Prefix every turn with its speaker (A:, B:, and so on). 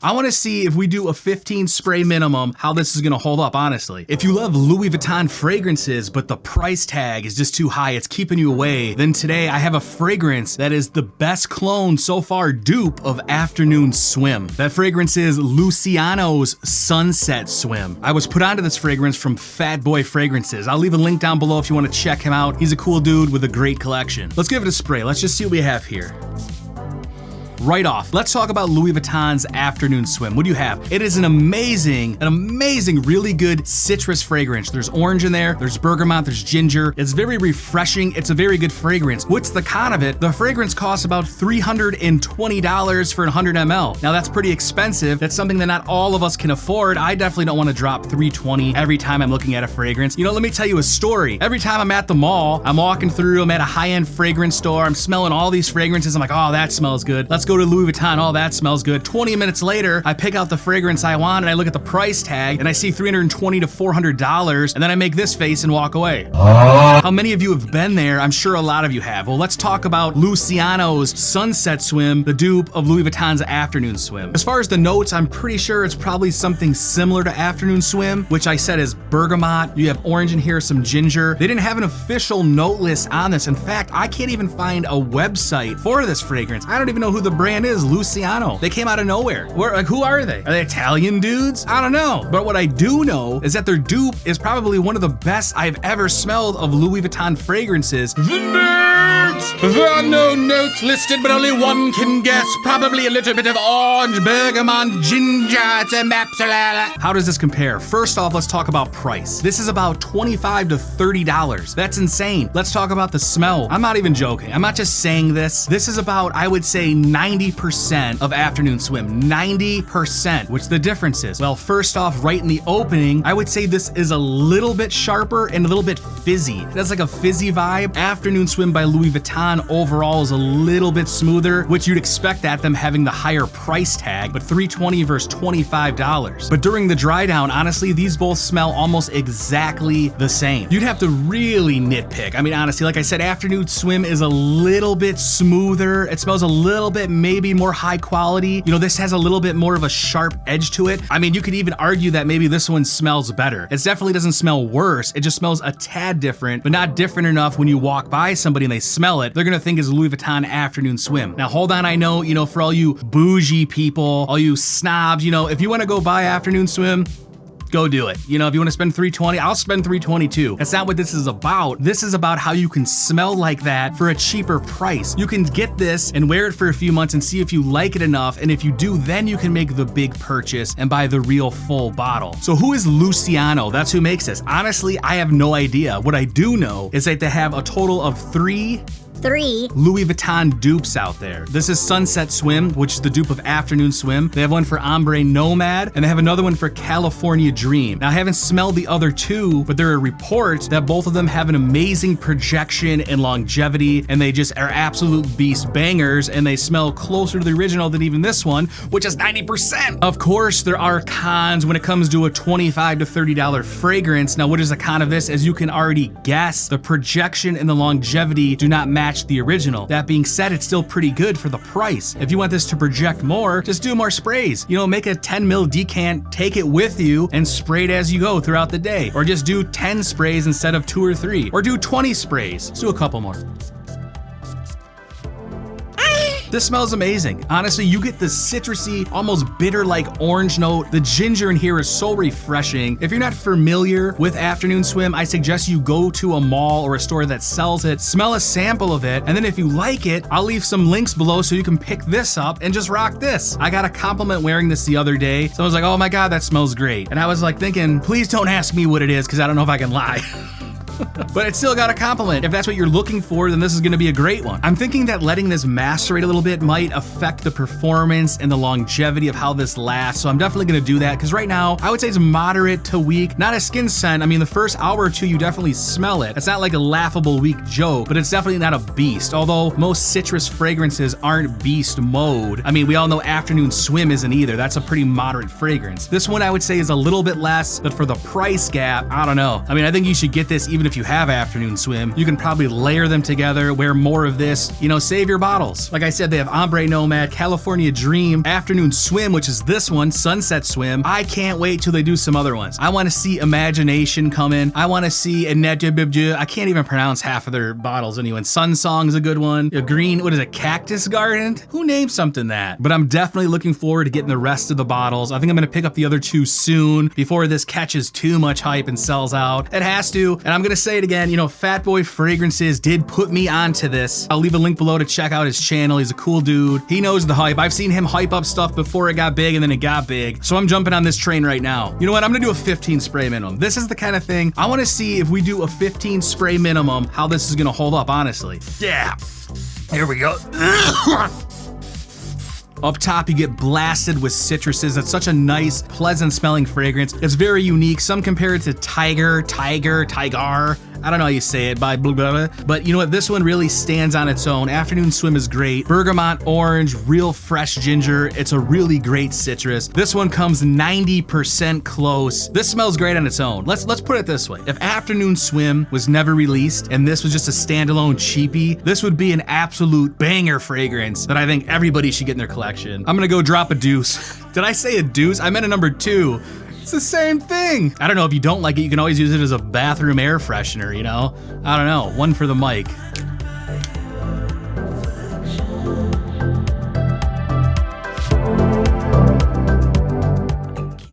A: I want to see if we do a 15 spray minimum, how this is going to hold up, honestly. If you love Louis Vuitton fragrances, but the price tag is just too high, it's keeping you away, then today I have a fragrance that is the best clone so far dupe of Afternoon Swim. That fragrance is Luciano's Sunset Swim. I was put onto this fragrance from Fat Boy Fragrances. I'll leave a link down below if you want to check him out. He's a cool dude with a great collection. Let's give it a spray. Let's just see what we have here. Right off, let's talk about Louis Vuitton's Afternoon Swim. What do you have? It is an amazing, really good citrus fragrance. There's orange in there, there's bergamot, there's ginger. It's very refreshing. It's a very good fragrance. What's the con of it? The fragrance costs about $320 for 100 ml. Now that's pretty expensive. That's something that not all of us can afford. I definitely don't want to drop $320 every time I'm looking at a fragrance. You know, let me tell you a story. Every time I'm at the mall, I'm walking through, I'm at a high-end fragrance store, I'm smelling all these fragrances. I'm like, oh, that smells good. Let's go to Louis Vuitton. Oh, that smells good. 20 minutes later, I pick out the fragrance I want and I look at the price tag and I see $320 to $400, and then I make this face and walk away. How many of you have been there? I'm sure a lot of you have. Well, let's talk about Luciano's Sunset Swim, the dupe of Louis Vuitton's Afternoon Swim. As far as the notes, I'm pretty sure it's probably something similar to Afternoon Swim, which I said is bergamot. You have orange in here, some ginger. They didn't have an official note list on this. In fact, I can't even find a website for this fragrance. I don't even know who the brand is, Luciano. They came out of nowhere. Who are they? Are they Italian dudes? I don't know. But what I do know is that their dupe is probably one of the best I've ever smelled of Louis Vuitton fragrances. The notes! There are no notes listed, but only one can guess. Probably a little bit of orange, bergamot, ginger, How does this compare? First off, let's talk about price. This is about $25 to $30. That's insane. Let's talk about the smell. I'm not even joking. I'm not just saying this. This is about, I would say, 90% of Afternoon Swim. 90%. What's the difference is? Well, first off, right in the opening, I would say this is a little bit sharper and a little bit fizzy. It has like a fizzy vibe. Afternoon Swim by Louis Vuitton overall is a little bit smoother, which you'd expect at them having the higher price tag, but $320 versus $25. But during the dry down, honestly, these both smell almost exactly the same. You'd have to really nitpick. I mean, honestly, like I said, Afternoon Swim is a little bit smoother. It smells a little bit maybe more high quality. You know, this has a little bit more of a sharp edge to it. I mean, you could even argue that maybe this one smells better. It definitely doesn't smell worse. It just smells a tad different, but not different enough when you walk by somebody and they smell it, they're gonna think it's Louis Vuitton Afternoon Swim. Now, hold on, I know, you know, for all you bougie people, all you snobs, you know, if you wanna go buy Afternoon Swim, go do it. You know, if you want to spend $320, I'll spend $320 too. That's not what this is about. This is about how you can smell like that for a cheaper price. You can get this and wear it for a few months and see if you like it enough. And if you do, then you can make the big purchase and buy the real full bottle. So who is Luciano? That's who makes this. Honestly, I have no idea. What I do know is that they have a total of three Louis Vuitton dupes out there. This is Sunset Swim, which is the dupe of Afternoon Swim. They have one for Ombre Nomad, and they have another one for California Dream. Now, I haven't smelled the other two, but there are reports that both of them have an amazing projection and longevity, and they just are absolute beast bangers, and they smell closer to the original than even this one, which is 90%. Of course, there are cons when it comes to a $25 to $30 fragrance. Now, what is the con of this? As you can already guess, the projection and the longevity do not match the original. That being said, it's still pretty good for the price. If you want this to project more, just do more sprays. You know, make a 10 ml decant, take it with you, and spray it as you go throughout the day. Or just do 10 sprays instead of 2 or 3. Or do 20 sprays. Let's do a couple more. This smells amazing. Honestly, you get the citrusy, almost bitter-like orange note. The ginger in here is so refreshing. If you're not familiar with Afternoon Swim, I suggest you go to a mall or a store that sells it, smell a sample of it, and then if you like it, I'll leave some links below so you can pick this up and just rock this. I got a compliment wearing this the other day. Someone was like, oh my God, that smells great. And I was like thinking, please don't ask me what it is because I don't know if I can lie. But it still got a compliment. If that's what you're looking for, then this is gonna be a great one. I'm thinking that letting this macerate a little bit might affect the performance and the longevity of how this lasts, so I'm definitely gonna do that, because right now, I would say it's moderate to weak. Not a skin scent. I mean, the first hour or two, you definitely smell it. It's not like a laughable weak joke, but it's definitely not a beast, although most citrus fragrances aren't beast mode. I mean, we all know Afternoon Swim isn't either. That's a pretty moderate fragrance. This one I would say is a little bit less, but for the price gap, I don't know. I mean, I think you should get this even if you have afternoon swim, you can probably layer them together, wear more of this, you know, save your bottles. Like I said, they have Ombre Nomad, California Dream, Afternoon Swim, which is this one, Sunset Swim. I can't wait till they do some other ones. I want to see Imagination come in. I want to see I can't even pronounce half of their bottles anyway. Sun Song's a good one. A green, what is it, Cactus Garden? Who named something that? But I'm definitely looking forward to getting the rest of the bottles. I think I'm gonna pick up the other two soon before this catches too much hype and sells out. It has to, and I'm gonna say it again, you know, Fat Boy Fragrances did put me onto this. I'll leave a link below to check out his channel. He's a cool dude. He knows the hype. I've seen him hype up stuff before it got big and then it got big. So I'm jumping on this train right now. You know what? I'm gonna do a 15 spray minimum. This is the kind of thing I wanna see if we do a 15 spray minimum, how this is gonna hold up, honestly. Yeah, here we go. Up top, you get blasted with citruses. That's such a nice, pleasant smelling fragrance. It's very unique. Some compare it to Tiger. I don't know how you say it, by blah, blah, blah. But you know what? This one really stands on its own. Afternoon Swim is great. Bergamot Orange, real fresh ginger. It's a really great citrus. This one comes 90% close. This smells great on its own. Let's put it this way. If Afternoon Swim was never released and this was just a standalone cheapie, this would be an absolute banger fragrance that I think everybody should get in their collection. I'm gonna go drop a deuce. Did I say a deuce? I meant a number 2. It's the same thing. I don't know, if you don't like it, you can always use it as a bathroom air freshener, you know? I don't know, one for the mic.